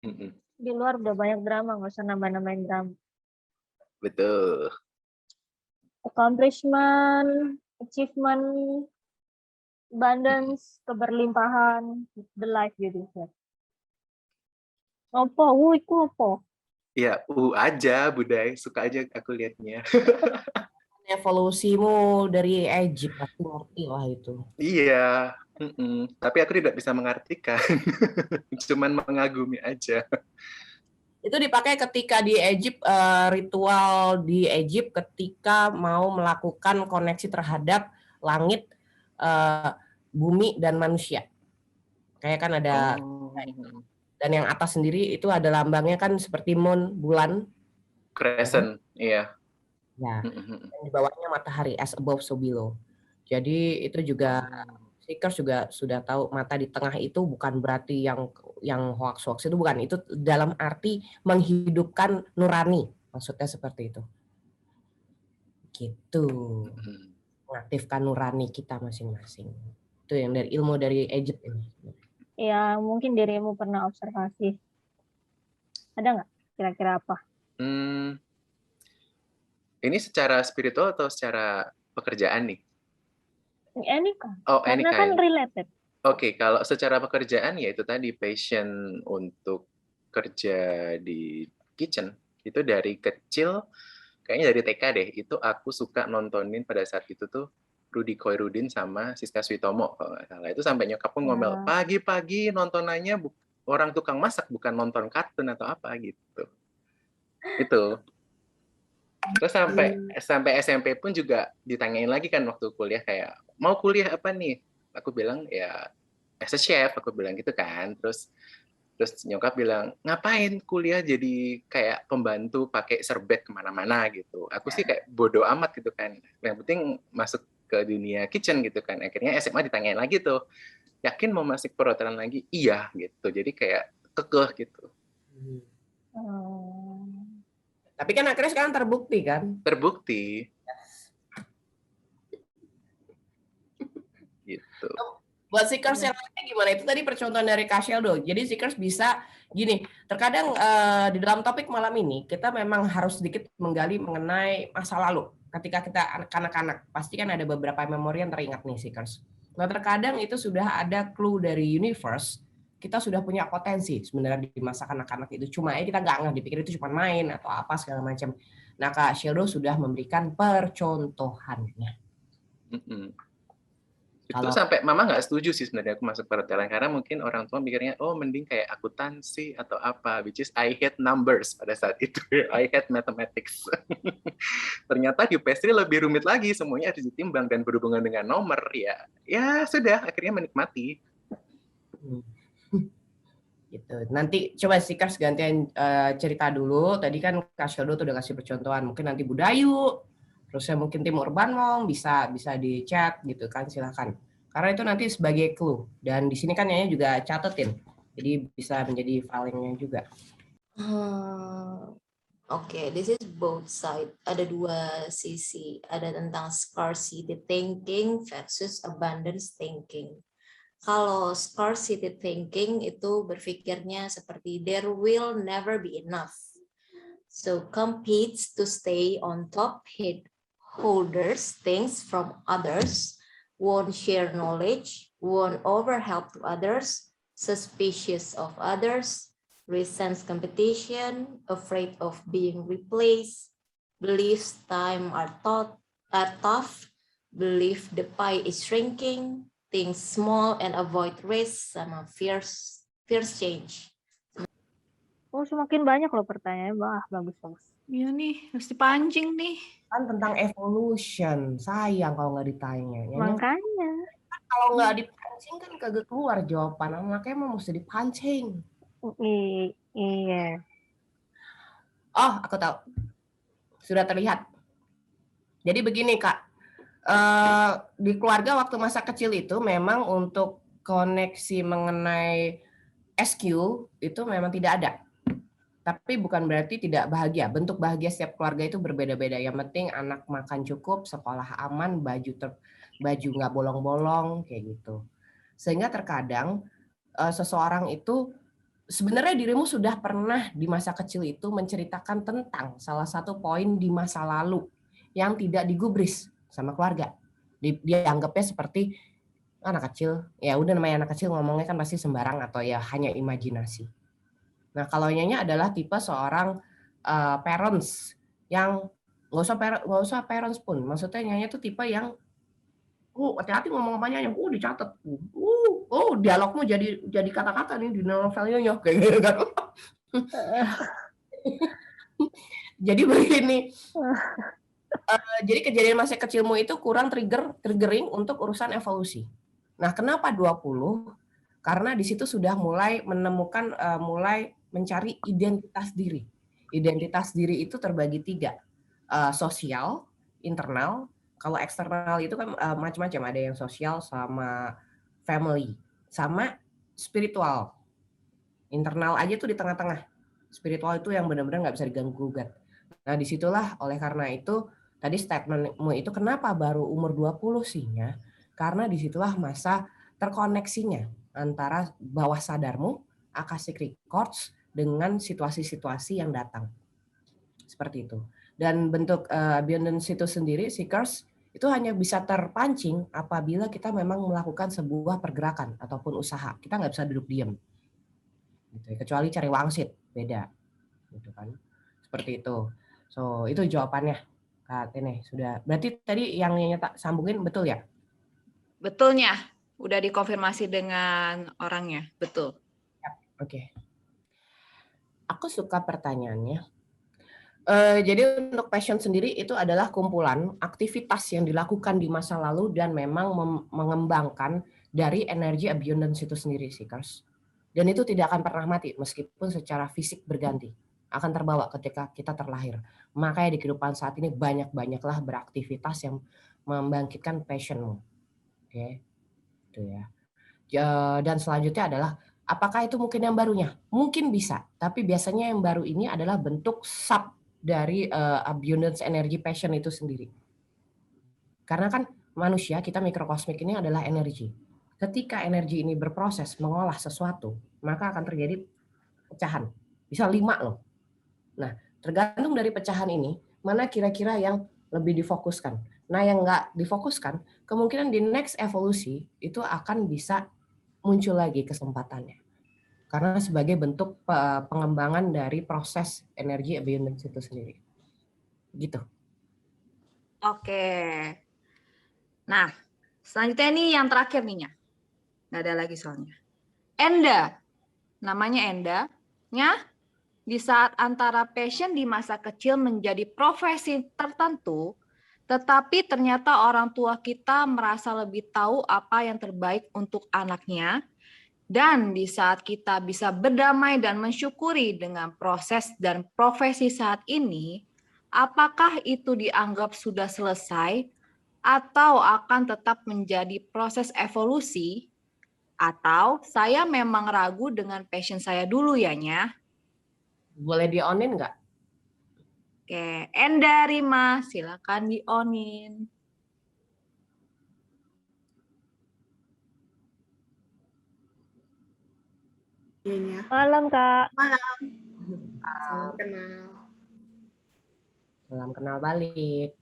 Mm-mm. Di luar udah banyak drama, nggak usah nambah-nambahin drama. Betul. Accomplishment, achievement, abundance, keberlimpahan, the life beautiful. Apa? Iku apa? Ya, aja budaya, suka aja aku liatnya. Evolusimu dari Egypt, aku ngerti lah itu. Iya, tapi aku tidak bisa mengartikan. Cuman mengagumi aja. Itu dipakai ketika di Egypt, ritual di Egypt ketika mau melakukan koneksi terhadap langit, bumi dan manusia. Kayak kan ada dan yang atas sendiri itu ada lambangnya kan seperti moon, bulan. Crescent, iya. Ya. Dan di bawahnya matahari, as above so below. Jadi itu juga Seekers juga sudah tahu mata di tengah itu bukan berarti yang hoax itu bukan, itu dalam arti menghidupkan nurani, maksudnya seperti itu. Gitu. Mengaktifkan nurani kita masing-masing. Itu yang dari ilmu dari Egypt ini. Ya, mungkin dirimu pernah observasi. Ada nggak kira-kira apa? Ini secara spiritual atau secara pekerjaan nih? Any kan? Oh, Karena kan related. Oke, kalau secara pekerjaan ya itu tadi passion untuk kerja di kitchen. Itu dari kecil, kayaknya dari TK deh, itu aku suka nontonin pada saat itu tuh Rudy Koirudin sama Siska Switomo kalau nggak salah. Itu sampai nyokapku ngomel, pagi-pagi nontonannya orang tukang masak, bukan nonton kartun atau apa gitu. Itu. Terus sampai SMP pun juga ditanyain lagi kan waktu kuliah kayak, mau kuliah apa nih? Aku bilang ya as a chef, aku bilang gitu kan. Terus nyokap bilang, ngapain kuliah jadi kayak pembantu pakai serbet kemana-mana gitu. Aku sih kayak bodo amat gitu kan. Yang penting masuk ke dunia kitchen gitu kan. Akhirnya SMA ditanyain lagi tuh, yakin mau masuk perhotelan lagi? Iya gitu. Jadi kayak kekeh gitu. Tapi kan akhirnya sekarang terbukti kan? Terbukti. Gitu. Buat Seekers yang lainnya gimana? Itu tadi percontohan dari Kak Sheldo. Jadi Seekers bisa gini, terkadang di dalam topik malam ini kita memang harus sedikit menggali mengenai masa lalu. Ketika kita anak-anak, pasti kan ada beberapa memori yang teringat nih Seekers. Nah terkadang itu sudah ada clue dari universe, kita sudah punya potensi sebenarnya di masa kanak-kanak itu. Cuma kita nggak dipikir itu cuma main atau apa segala macam. Nah Kak Sheldo sudah memberikan percontohannya. Itu sampai mama nggak setuju sih sebenarnya aku masuk perhotelan karena mungkin orang tua mikirnya mending kayak akuntansi atau apa, which is I hate numbers pada saat itu. I hate mathematics. Ternyata di pastry lebih rumit lagi, semuanya harus ditimbang dan berhubungan dengan nomor ya sudah akhirnya menikmati. Gitu. Nanti coba Seekers gantian cerita dulu. Tadi kan Kak Sheldo tuh udah kasih percontohan. Mungkin nanti Budayu, terusnya mungkin tim Urban Mong bisa di chat gitu kan, silakan. Karena itu nanti sebagai clue. Dan di sini kan Nyanya juga catetin. Jadi bisa menjadi filingnya juga. Oke, this is both side. Ada dua sisi. Ada tentang scarcity thinking versus abundance thinking. Kalau scarcity thinking itu berpikirnya seperti there will never be enough. So competes to stay on top, holders things from others, won't share knowledge, won't overhelp to others, suspicious of others, resents competition, afraid of being replaced, believes time are tough, believe the pie is shrinking, think small and avoid risk, sama fierce change. Semakin banyak loh pertanyaannya. Wah, bagus. Iya nih, harus dipancing nih. Kan tentang evolution, sayang kalau nggak ditanya. Makanya. Kalau nggak dipancing kan kagak keluar jawaban. Makanya mau mesti dipancing. Iya. Oh, aku tahu. Sudah terlihat. Jadi begini, Kak. Di keluarga waktu masa kecil itu memang untuk koneksi mengenai SQ itu memang tidak ada. Tapi bukan berarti tidak bahagia. Bentuk bahagia setiap keluarga itu berbeda-beda. Yang penting anak makan cukup, sekolah aman, baju nggak bolong-bolong, kayak gitu. Sehingga terkadang seseorang itu sebenarnya dirimu sudah pernah di masa kecil itu menceritakan tentang salah satu poin di masa lalu yang tidak digubris sama keluarga. Dianggapnya seperti anak kecil, ya udah namanya anak kecil ngomongnya kan pasti sembarang atau ya hanya imajinasi. Nah, kalau Nyanya adalah tipe seorang parents yang nggak usah parents pun, maksudnya Nyanya tuh tipe yang hati-hati ngomong apa Nyanya, dicatat, dialogmu jadi kata-kata nih di novelnya Nyonya kayak gitu kan. Jadi begini, jadi kejadian masa kecilmu itu kurang triggering untuk urusan evolusi. Nah, kenapa 20? Karena di situ sudah mulai menemukan, mulai mencari identitas diri. Identitas diri itu terbagi 3, sosial, internal. Kalau eksternal itu kan macam-macam, ada yang sosial sama family, sama spiritual. Internal aja tuh di tengah-tengah. Spiritual itu yang benar-benar nggak bisa diganggu-gugat. Nah, disitulah oleh karena itu, tadi statementmu itu kenapa baru umur 20 sih-nya? Karena disitulah masa terkoneksinya antara bawah sadarmu, akashic records, dengan situasi-situasi yang datang. Seperti itu. Dan bentuk abundance itu sendiri, seekers, itu hanya bisa terpancing apabila kita memang melakukan sebuah pergerakan ataupun usaha. Kita nggak bisa duduk diam. Gitu. Kecuali cari wangsit, beda. Gitu kan. Seperti itu. So, itu jawabannya. Kak Tene, sudah. Berarti tadi yang Nyanya sambungin betul ya? Betulnya, udah dikonfirmasi dengan orangnya, betul. Oke. Aku suka pertanyaannya. Jadi untuk passion sendiri itu adalah kumpulan aktivitas yang dilakukan di masa lalu dan memang mengembangkan dari energi abundance itu sendiri, Seekers. Dan itu tidak akan pernah mati meskipun secara fisik berganti. Akan terbawa ketika kita terlahir. Makanya di kehidupan saat ini banyak-banyaklah beraktivitas yang membangkitkan passionmu. Oke. Itu ya. Dan selanjutnya adalah apakah itu mungkin yang barunya? Mungkin bisa, tapi biasanya yang baru ini adalah bentuk sub dari abundance energy passion itu sendiri. Karena kan manusia, kita mikrokosmik ini adalah energi. Ketika energi ini berproses mengolah sesuatu, maka akan terjadi pecahan. Bisa 5 loh. Nah, tergantung dari pecahan ini, mana kira-kira yang lebih difokuskan. Nah, yang nggak difokuskan, kemungkinan di next evolusi itu akan bisa muncul lagi kesempatannya. Karena sebagai bentuk pengembangan dari proses energi abundance itu sendiri. Gitu. Oke. Nah, selanjutnya ini yang terakhir nih, Nya. Nggak ada lagi soalnya. Enda. Namanya Enda. Nya, di saat antara passion di masa kecil menjadi profesi tertentu, tetapi ternyata orang tua kita merasa lebih tahu apa yang terbaik untuk anaknya, dan di saat kita bisa berdamai dan mensyukuri dengan proses dan profesi saat ini, apakah itu dianggap sudah selesai atau akan tetap menjadi proses evolusi? Atau saya memang ragu dengan passion saya dulu ya, Nya? Boleh di-on-in nggak? Oke, Enda Rima, silakan di-on-in. Iya. Malam, Kak. Malam. Salam kenal. Salam kenal balik.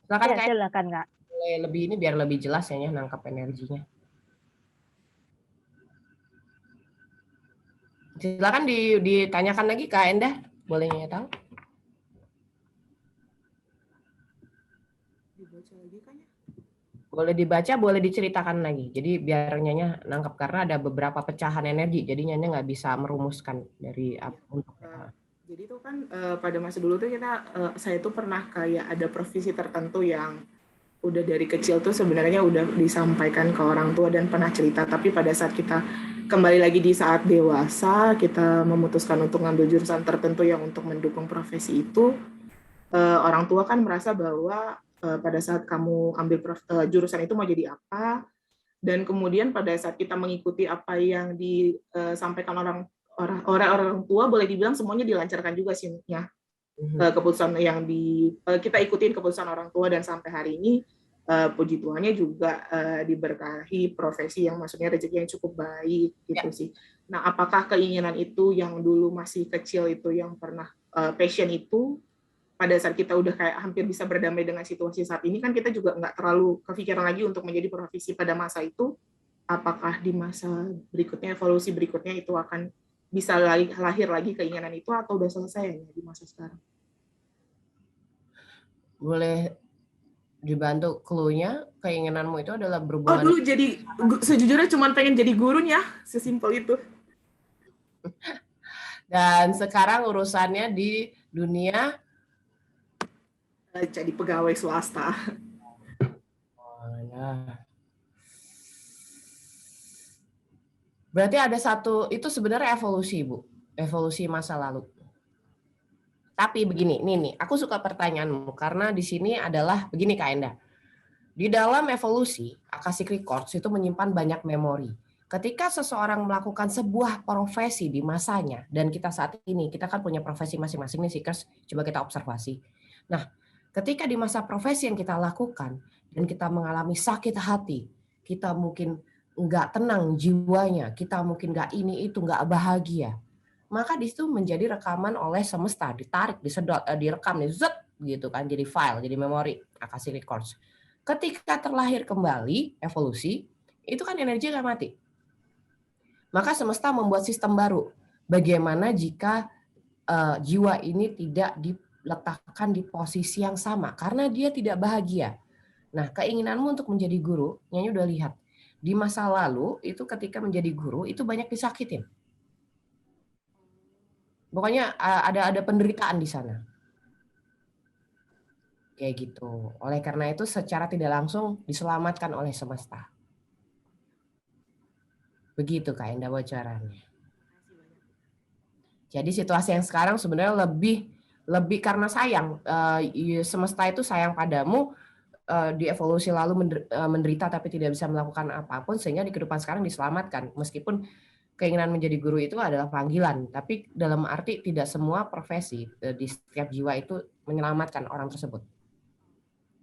Silakan Ya, Kak, silakan, Kak. boleh lebih ini biar lebih jelas ya nangkap energinya. Silakan ditanyakan lagi Kak Enda, boleh tahu? Dibaca lagi kan ya? Boleh dibaca, boleh diceritakan lagi. Jadi biar Nyanya nangkap karena ada beberapa pecahan energi. Jadi Nyanya nggak bisa merumuskan dari untuk. Jadi itu kan pada masa dulu tuh saya tuh pernah kayak ada profesi tertentu yang udah dari kecil tuh sebenarnya udah disampaikan ke orang tua dan pernah cerita. Tapi pada saat kita kembali lagi di saat dewasa, kita memutuskan untuk ngambil jurusan tertentu yang untuk mendukung profesi itu, orang tua kan merasa bahwa pada saat kamu ambil jurusan itu mau jadi apa, dan kemudian pada saat kita mengikuti apa yang disampaikan orang tua, boleh dibilang semuanya dilancarkan juga sih ya. Keputusan yang kita ikutin keputusan orang tua, dan sampai hari ini puji Tuhannya juga diberkahi profesi yang maksudnya rezeki yang cukup baik gitu sih. Nah, apakah keinginan itu yang dulu masih kecil itu yang pernah passion itu pada saat kita udah kayak hampir bisa berdamai dengan situasi saat ini kan kita juga nggak terlalu kepikiran lagi untuk menjadi profesi pada masa itu, apakah di masa berikutnya, evolusi berikutnya itu akan bisa lahir lagi keinginan itu atau udah selesai ya di masa sekarang? Boleh dibantu clue-nya, keinginanmu itu adalah Oh, berhubungan. dulu jadi, sejujurnya cuma pengen jadi gurunya, sesimpel itu. Dan sekarang urusannya di dunia Jadi pegawai swasta. Nah, berarti ada satu, itu sebenarnya evolusi, Bu. Evolusi masa lalu. Tapi begini, nih, aku suka pertanyaanmu karena di sini adalah begini Kak Enda. Di dalam evolusi, Akashic Records itu menyimpan banyak memori. Ketika seseorang melakukan sebuah profesi di masanya, dan kita saat ini, kita kan punya profesi masing-masing nih Seekers, coba kita observasi. Nah, ketika di masa profesi yang kita lakukan, dan kita mengalami sakit hati, kita mungkin nggak tenang jiwanya, kita mungkin nggak ini itu, nggak bahagia, maka di situ menjadi rekaman oleh semesta, ditarik, disedot, direkam, zet gitu kan, jadi file, jadi memori Akashic Records. Ketika terlahir kembali evolusi, itu kan energi nggak mati. Maka semesta membuat sistem baru. Bagaimana jika jiwa ini tidak diletakkan di posisi yang sama karena dia tidak bahagia. Nah, keinginanmu untuk menjadi guru, Nyanyi udah lihat. Di masa lalu itu ketika menjadi guru itu banyak disakitin. Pokoknya ada penderitaan di sana. Kayak gitu. Oleh karena itu secara tidak langsung diselamatkan oleh semesta. Begitu Kak Enda bocorannya. Jadi situasi yang sekarang sebenarnya lebih karena sayang. Semesta itu sayang padamu, di evolusi lalu menderita tapi tidak bisa melakukan apapun sehingga di kehidupan sekarang diselamatkan. Meskipun keinginan menjadi guru itu adalah panggilan, tapi dalam arti tidak semua profesi di setiap jiwa itu menyelamatkan orang tersebut.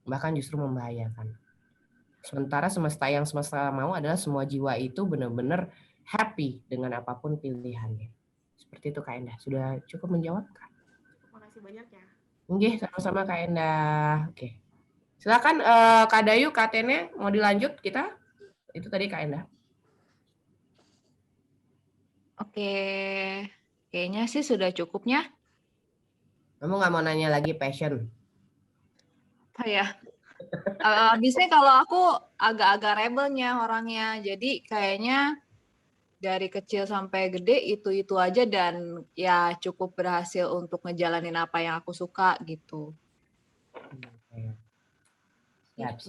Bahkan justru membahayakan. Sementara semesta mau adalah semua jiwa itu benar-benar happy dengan apapun pilihannya. Seperti itu Kak Enda. Sudah cukup menjawab Kak? Terima kasih banyak ya. Oke, sama-sama Kak Enda. Oke. Silakan Kak Dayu, Kak Tene, mau dilanjut kita? Itu tadi Kak Enda. Oke, kayaknya sih sudah cukupnya. Kamu nggak mau nanya lagi passion? Apa ya? Biasanya kalau aku agak-agak rebelnya orangnya, jadi kayaknya dari kecil sampai gede itu aja dan ya cukup berhasil untuk ngejalanin apa yang aku suka gitu. Siap.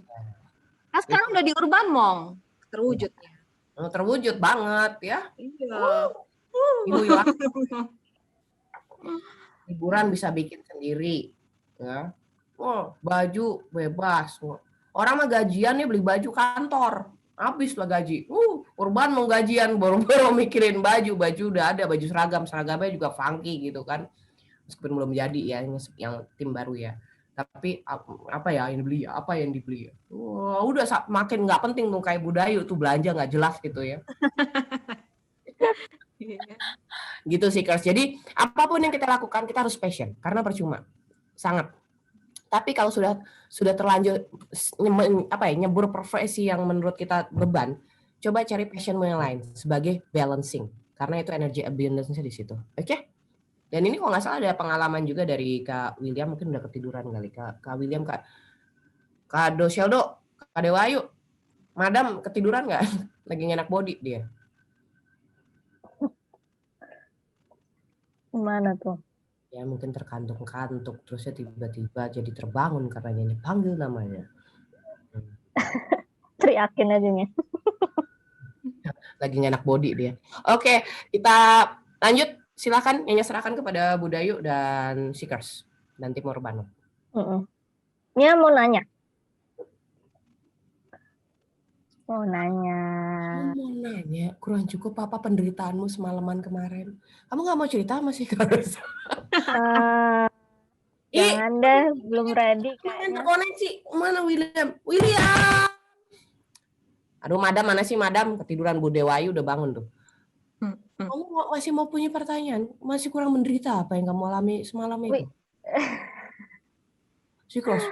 Nah sekarang udah di Urban Mong terwujudnya. Terwujud banget ya. Iya. Hiburan bisa bikin sendiri, ya. Baju bebas. Orang mah gajian nih beli baju kantor, habis lah gaji. Urban mau gajian baru mikirin baju udah ada, baju seragamnya juga funky gitu kan. Meskipun belum jadi ya yang tim baru ya. Tapi apa ya yang dibeli? Udah makin nggak penting tuh kayak Budayu tuh belanja nggak jelas gitu ya. Gitu sih Kers. Jadi apapun yang kita lakukan kita harus passion karena percuma sangat. Tapi kalau sudah terlanjur nyebur profesi yang menurut kita beban, coba cari passionmu yang lain sebagai balancing karena itu energy abundance-nya di situ. Oke? Dan ini kalau nggak salah ada pengalaman juga dari Kak William, mungkin udah ketiduran kali Kak William, Kak Dosheldo, Kak Dewayu, Madam ketiduran nggak? Lagi ngenak body dia. Gimana tuh? Ya mungkin terkantuk-kantuk, terusnya tiba-tiba jadi terbangun karena Nyanyi panggil namanya. Teriakin aja nih. Lagi ngenak body dia. Oke, kita lanjut. Silakan Nyanyi serahkan kepada Budayu dan Seekers dan tim Urban. Nia mau nanya. Mau nanya, kurang cukup apa penderitaanmu semalaman kemarin? Kamu nggak mau cerita sama Seekers? Jangan deh, belum ready kayaknya. Terkoneksi. Mana William? William! Aduh, Madam mana sih Madam? Ketiduran Bu Dewayu udah bangun tuh. Kamu masih mau punya pertanyaan? Masih kurang menderita apa yang kamu alami semalam itu? Siklos.